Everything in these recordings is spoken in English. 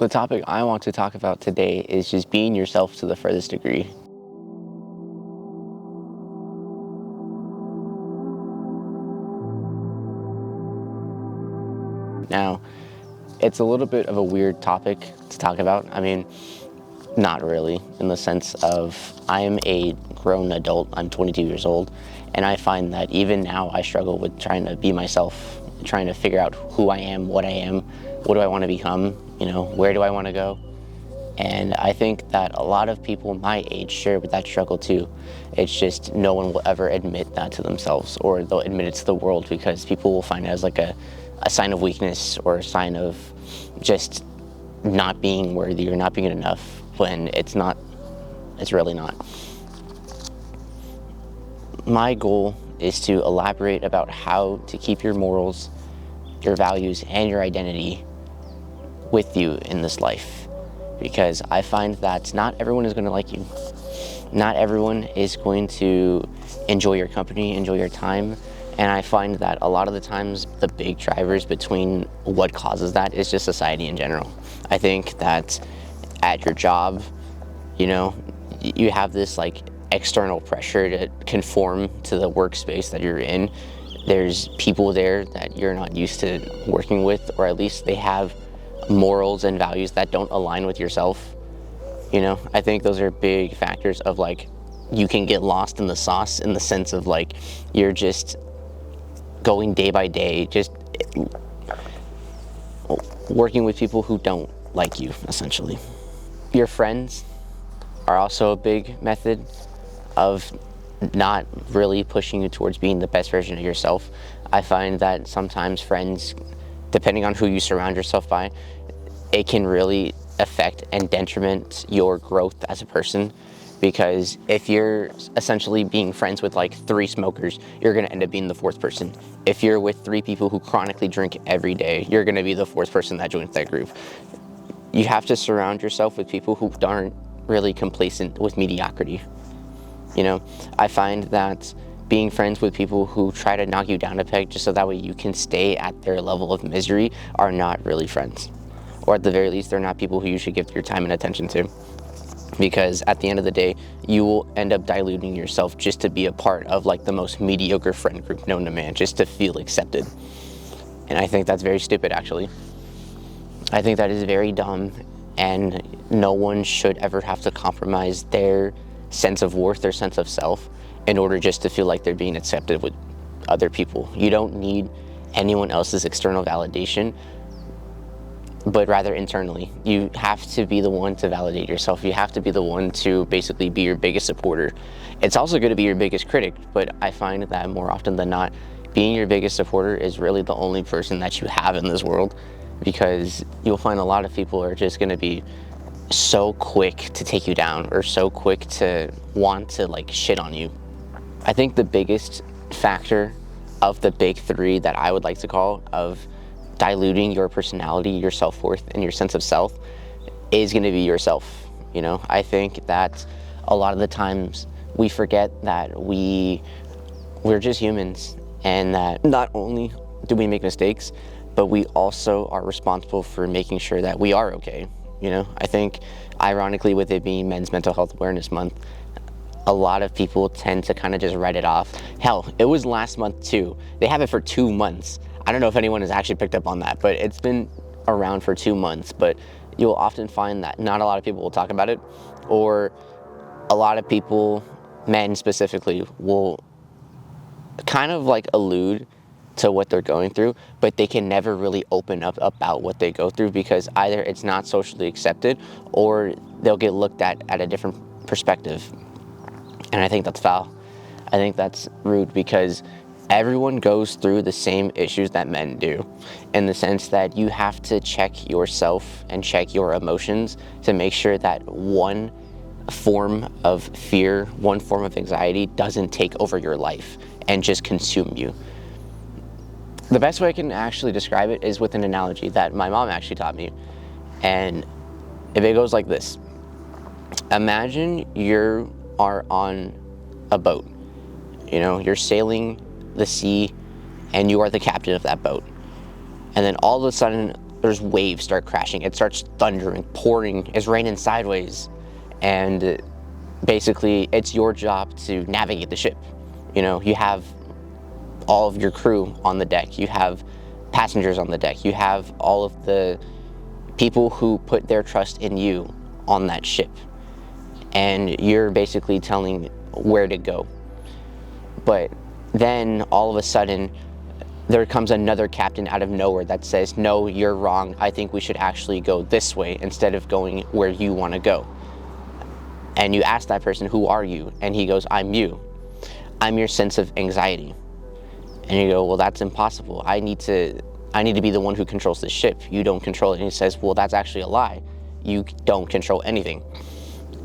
The topic I want to talk about today is just being yourself to the furthest degree. Now, it's a little bit of a weird topic to talk about. I mean, not really, in the sense of I am a grown adult. I'm 22 years old, and I find that even now I struggle with trying to be myself, trying to figure out who I am, what do I want to become, where do I want to go? And I think that a lot of people my age share with that struggle too. It's just no one will ever admit that to themselves, or they'll admit it to the world because people will find it as like a sign of weakness or a sign of just not being worthy or not being good enough, when it's not. It's really not. My goal is to elaborate about how to keep your morals, your values, and your identity with you in this life. Because I find that not everyone is going to like you. Not everyone is going to enjoy your company, enjoy your time. And I find that a lot of the times the big drivers between what causes that is just society in general. I think that at your job, you have this like external pressure to conform to the workspace that you're in. There's people there that you're not used to working with, or at least they have morals and values that don't align with yourself. I think those are big factors of like, you can get lost in the sauce, in the sense of like, you're just going day by day, just working with people who don't like you, essentially. Your friends are also a big method of not really pushing you towards being the best version of yourself. I find that sometimes friends, depending on who you surround yourself by, it can really affect and detriment your growth as a person. Because if you're essentially being friends with like 3 smokers, you're gonna end up being the 4th person. If you're with 3 people who chronically drink every day, you're gonna be the 4th person that joins that group. You have to surround yourself with people who aren't really complacent with mediocrity. I find that being friends with people who try to knock you down a peg just so that way you can stay at their level of misery are not really friends. Or at the very least, they're not people who you should give your time and attention to. Because at the end of the day, you will end up diluting yourself just to be a part of like the most mediocre friend group known to man, just to feel accepted. And I think that's very stupid, actually. I think that is very dumb, and no one should ever have to compromise their sense of worth, their sense of self, in order just to feel like they're being accepted with other people. You don't need anyone else's external validation, but rather internally. You have to be the one to validate yourself. You have to be the one to basically be your biggest supporter. It's also going to be your biggest critic, but I find that more often than not, being your biggest supporter is really the only person that you have in this world, because you'll find a lot of people are just going to be so quick to take you down, or so quick to want to like shit on you. I think the biggest factor of the big 3 that I would like to call of diluting your personality, your self-worth, and your sense of self is going to be yourself. I think that a lot of the times we forget that we're just humans, and that not only do we make mistakes, but we also are responsible for making sure that we are okay. I think, ironically, with it being Men's Mental Health Awareness Month, a lot of people tend to kind of just write it off. Hell, it was last month too. They have it for 2 months. I don't know if anyone has actually picked up on that, but it's been around for 2 months. But you'll often find that not a lot of people will talk about it, or a lot of people, men specifically, will kind of like allude to what they're going through, but they can never really open up about what they go through, because either it's not socially accepted, or they'll get looked at a different perspective. And I think that's foul. I think that's rude, because everyone goes through the same issues that men do, in the sense that you have to check yourself and check your emotions to make sure that one form of fear, one form of anxiety doesn't take over your life and just consume you. The best way I can actually describe it is with an analogy that my mom actually taught me. And if it goes like this: imagine you are on a boat. You're sailing the sea, and you are the captain of that boat. And then all of a sudden, there's waves start crashing. It starts thundering, pouring, it's raining sideways. And basically, it's your job to navigate the ship. You know, you have all of your crew on the deck. You have passengers on the deck. You have all of the people who put their trust in you on that ship. And you're basically telling where to go. But then all of a sudden, there comes another captain out of nowhere that says, no, you're wrong. I think we should actually go this way instead of going where you want to go. And you ask that person, who are you? And he goes, I'm you. I'm your sense of anxiety. And you go, well, that's impossible. I need to be the one who controls the ship. You don't control it. And he says, well, that's actually a lie. You don't control anything.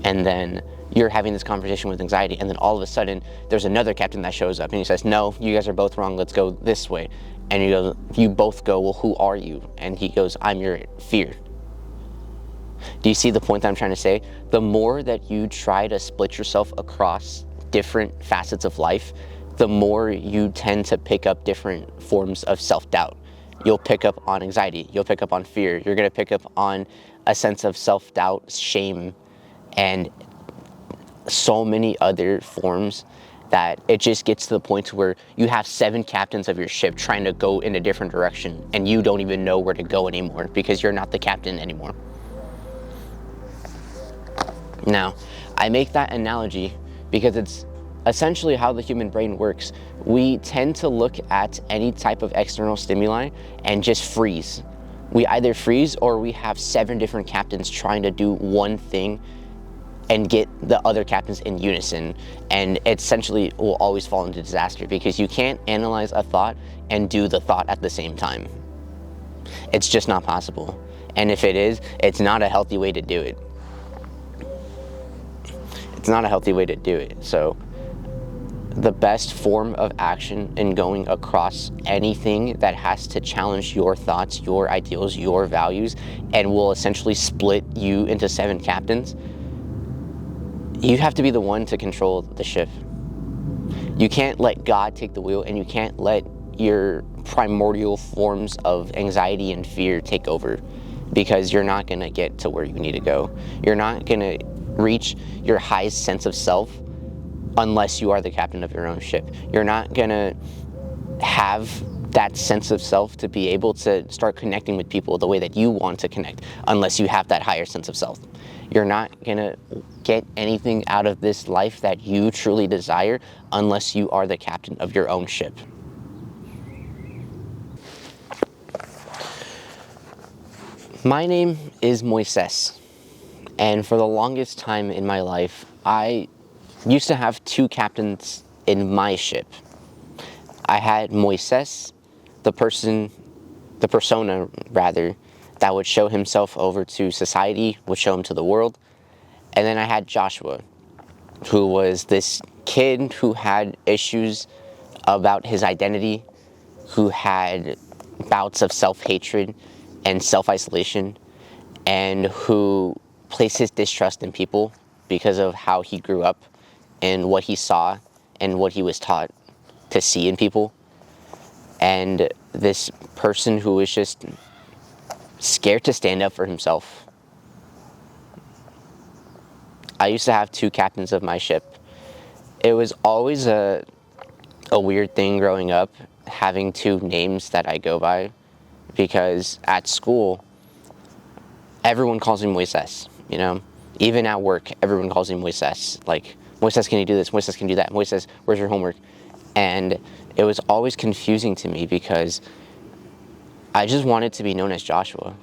And then you're having this conversation with anxiety, and then all of a sudden there's another captain that shows up and he says, no, you guys are both wrong, let's go this way. And you both go, well, who are you? And he goes, I'm your fear. Do you see the point that I'm trying to say? The more that you try to split yourself across different facets of life, the more you tend to pick up different forms of self-doubt. You'll pick up on anxiety, you'll pick up on fear, you're gonna pick up on a sense of self-doubt, shame, and so many other forms that it just gets to the point where you have 7 captains of your ship trying to go in a different direction and you don't even know where to go anymore because you're not the captain anymore. Now, I make that analogy because it's essentially how the human brain works. We tend to look at any type of external stimuli and just freeze. We either freeze or we have 7 different captains trying to do one thing and get the other captains in unison, and it essentially will always fall into disaster because you can't analyze a thought and do the thought at the same time. It's just not possible. And if it is, it's not a healthy way to do it. It's not a healthy way to do it. So the best form of action in going across anything that has to challenge your thoughts, your ideals, your values, and will essentially split you into 7 captains, you have to be the one to control the ship. You can't let God take the wheel, and you can't let your primordial forms of anxiety and fear take over, because you're not gonna get to where you need to go. You're not gonna reach your highest sense of self unless you are the captain of your own ship. You're not gonna have that sense of self to be able to start connecting with people the way that you want to connect unless you have that higher sense of self. You're not gonna get anything out of this life that you truly desire unless you are the captain of your own ship. My name is Moises, and for the longest time in my life, I used to have 2 captains in my ship. I had Moises, the persona rather, that would show himself over to society, would show him to the world. And then I had Joshua, who was this kid who had issues about his identity, who had bouts of self-hatred and self-isolation, and who placed his distrust in people because of how he grew up and what he saw and what he was taught to see in people. And this person who was just scared to stand up for himself. I used to have 2 captains of my ship. It was always a weird thing growing up, having 2 names that I go by, because at school, everyone calls me Moises, you know? Even at work, everyone calls me Moises. Like, Moises, can you do this? Moises, can you do that? Moises, where's your homework? And it was always confusing to me because I just wanted to be known as Joshua,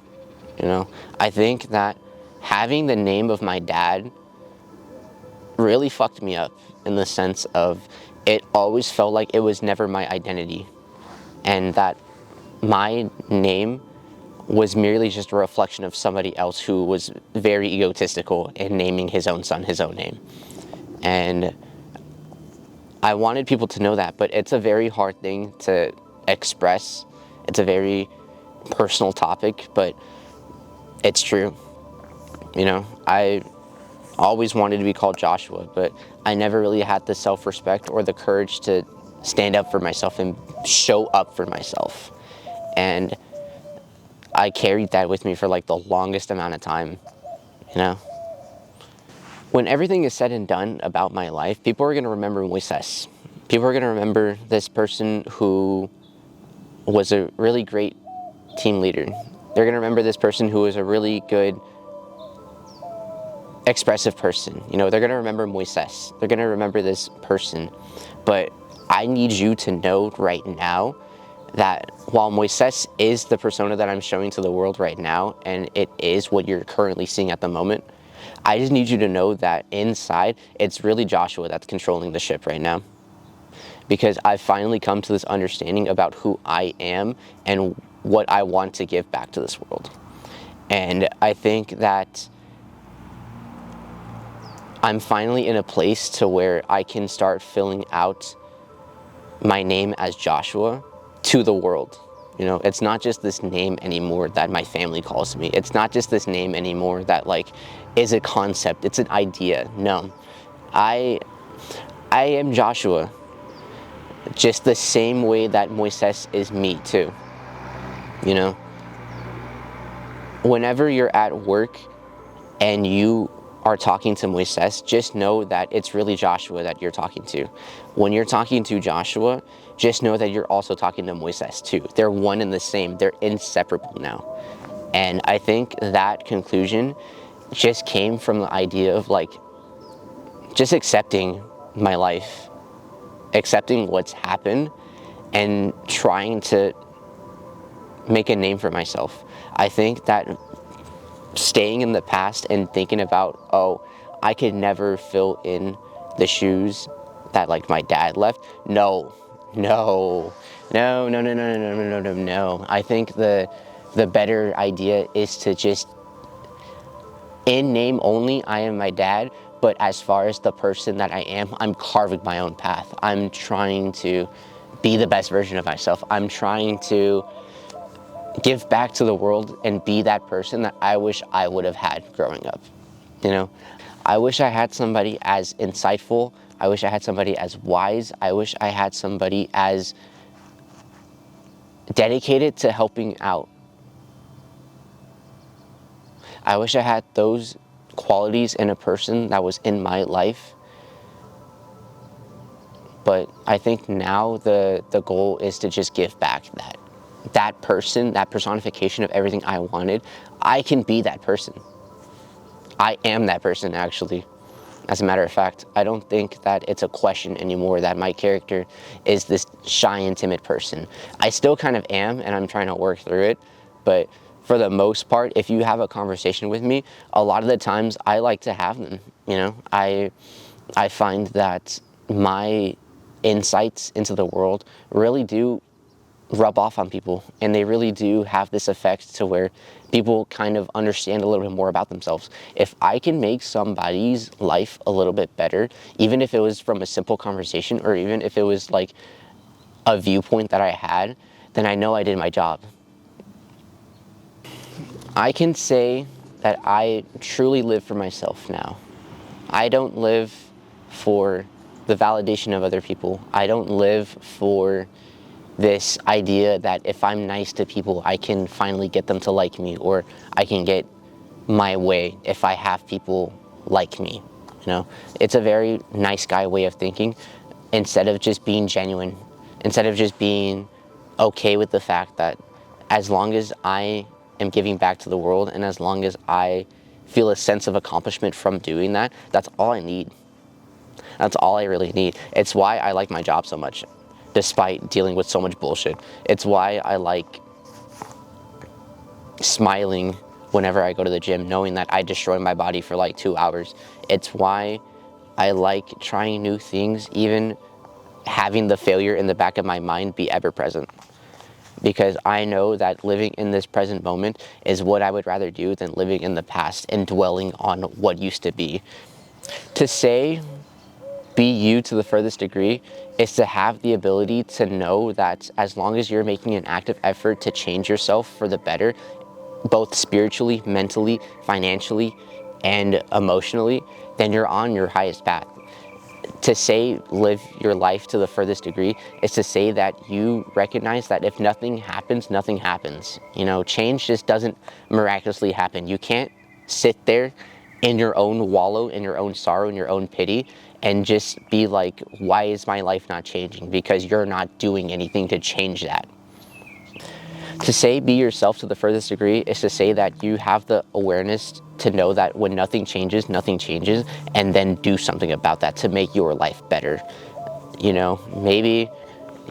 you know? I think that having the name of my dad really fucked me up in the sense of it always felt like it was never my identity, and that my name was merely just a reflection of somebody else who was very egotistical in naming his own son his own name. And I wanted people to know that, but it's a very hard thing to express. It's a very personal topic, but it's true. You know, I always wanted to be called Joshua, but I never really had the self-respect or the courage to stand up for myself and show up for myself. And I carried that with me for like the longest amount of time, you know? When everything is said and done about my life, people are going to remember Moises. People are going to remember this person who was a really great team leader. They're going to remember this person who was a really good expressive person. You know, they're going to remember Moises. They're going to remember this person. But I need you to know right now that while Moises is the persona that I'm showing to the world right now, and it is what you're currently seeing at the moment, I just need you to know that inside, it's really Joshua that's controlling the ship right now. Because I've finally come to this understanding about who I am and what I want to give back to this world. And I think that I'm finally in a place to where I can start filling out my name as Joshua to the world. You know, it's not just this name anymore that my family calls me. It's not just this name anymore that like is a concept. It's an idea. No, I am Joshua, just the same way that Moises is me too. You know, whenever you're at work and you are talking to Moises, just know that it's really Joshua that you're talking to. When you're talking to Joshua, just know that you're also talking to Moises too. They're one and the same. They're inseparable now. And I think that conclusion just came from the idea of like, just accepting my life, accepting what's happened, and trying to make a name for myself. I think that staying in the past and thinking about, oh, I could never fill in the shoes that like my dad left. No. I think the better idea is to just, in name only, I am my dad, but as far as the person that I am, I'm carving my own path. I'm trying to be the best version of myself. I'm trying to give back to the world and be that person that I wish I would have had growing up. You know, I wish I had somebody as insightful. I wish I had somebody as wise. I wish I had somebody as dedicated to helping out. I wish I had those qualities in a person that was in my life. But I think now the goal is to just give back that person, that personification of everything I wanted. I can be that person. I am that person, actually. As a matter of fact, I don't think that it's a question anymore that my character is this shy and timid person. I still kind of am, and I'm trying to work through it. But for the most part, if you have a conversation with me, a lot of the times I like to have them. You know, I find that my insights into the world really do rub off on people, and they really do have this effect to where people kind of understand a little bit more about themselves. If I can make somebody's life a little bit better, even if it was from a simple conversation or even if it was like a viewpoint that I had, then I know I did my job. I can say that I truly live for myself now. I don't live for the validation of other people. I don't live for this idea that if I'm nice to people, I can finally get them to like me, or I can get my way if I have people like me. You know, it's a very nice guy way of thinking, instead of just being genuine, instead of just being okay with the fact that as long as I am giving back to the world and as long as I feel a sense of accomplishment from doing that, that's all I need. That's all I really need. It's why I like my job so much, despite dealing with so much bullshit. It's why I like smiling whenever I go to the gym, knowing that I destroy my body for like 2 hours. It's why I like trying new things, even having the failure in the back of my mind be ever present. Because I know that living in this present moment is what I would rather do than living in the past and dwelling on what used to be. To say, be you to the furthest degree, is to have the ability to know that as long as you're making an active effort to change yourself for the better, both spiritually, mentally, financially, and emotionally, then you're on your highest path. To say live your life to the furthest degree is to say that you recognize that if nothing happens, nothing happens. You know, change just doesn't miraculously happen. You can't sit there in your own wallow, in your own sorrow, in your own pity, and just be like, why is my life not changing? Because you're not doing anything to change that. To say be yourself to the furthest degree is to say that you have the awareness to know that when nothing changes, and then do something about that to make your life better. You know, maybe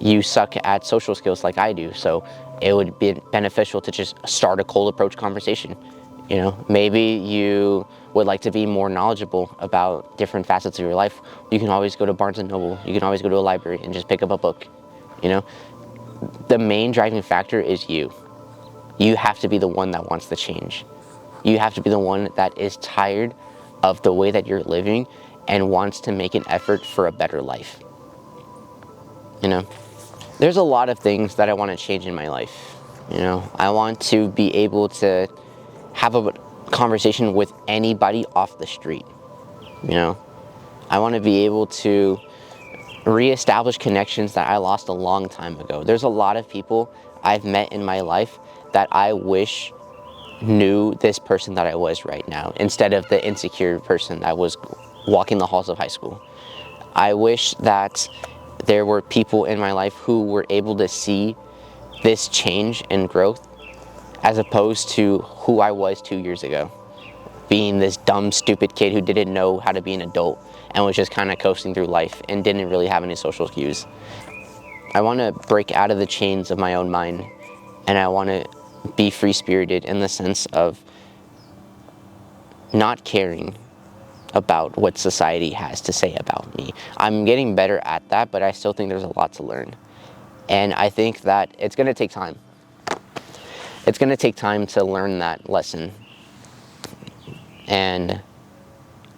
you suck at social skills like I do, so it would be beneficial to just start a cold approach conversation. You know, maybe you would like to be more knowledgeable about different facets of your life. You can always go to Barnes and Noble. You can always go to a library and just pick up a book. You know, the main driving factor is you. You have to be the one that wants the change. You have to be the one that is tired of the way that you're living and wants to make an effort for a better life. You know, there's a lot of things that I want to change in my life. You know, I want to be able to have a conversation with anybody off the street. You know, I want to be able to reestablish connections that I lost a long time ago. There's a lot of people I've met in my life that I wish knew this person that I was right now, instead of the insecure person that was walking the halls of high school. I wish that there were people in my life who were able to see this change and growth as opposed to who I was 2 years ago, being this dumb, stupid kid who didn't know how to be an adult and was just kind of coasting through life and didn't really have any social cues. I want to break out of the chains of my own mind, and I want to be free-spirited in the sense of not caring about what society has to say about me. I'm getting better at that, but I still think there's a lot to learn. And I think that it's going to take time. It's going to take time to learn that lesson. And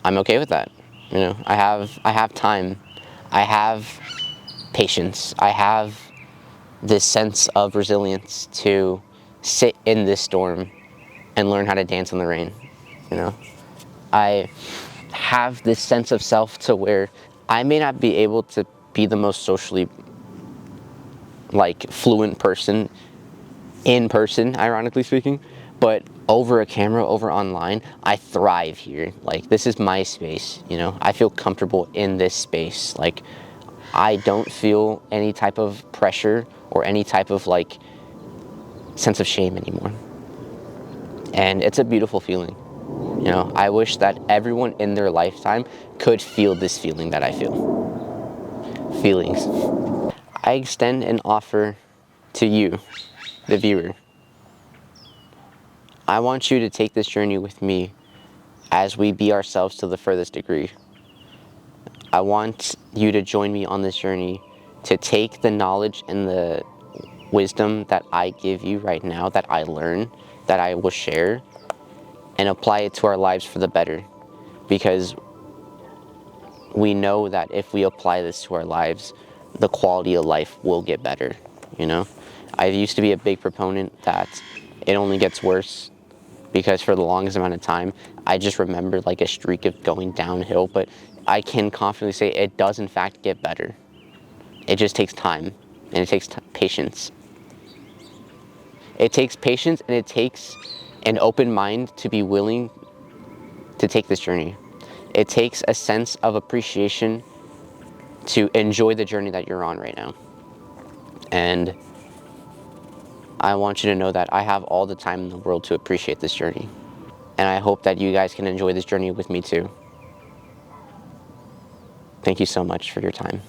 I'm okay with that. You know, I have time. I have patience. I have this sense of resilience to sit in this storm and learn how to dance in the rain. You know, I have this sense of self to where I may not be able to be the most socially fluent person in person, ironically speaking, but over a camera, over online, I thrive here. Like, this is my space, you know. I feel comfortable in this space. Like, I don't feel any type of pressure or any type of sense of shame anymore. And it's a beautiful feeling. You know, I wish that everyone in their lifetime could feel this feeling that I feel. Feelings. I extend an offer to you, the viewer. I want you to take this journey with me as we be ourselves to the furthest degree. I want you to join me on this journey to take the knowledge and the wisdom that I give you right now, that I learn, that I will share, and apply it to our lives for the better. Because we know that if we apply this to our lives, the quality of life will get better, you know? I used to be a big proponent that it only gets worse, because for the longest amount of time, I just remember a streak of going downhill, but I can confidently say it does in fact get better. It just takes time, and it takes patience. It takes patience, and it takes an open mind to be willing to take this journey. It takes a sense of appreciation to enjoy the journey that you're on right now. And I want you to know that I have all the time in the world to appreciate this journey. And I hope that you guys can enjoy this journey with me too. Thank you so much for your time.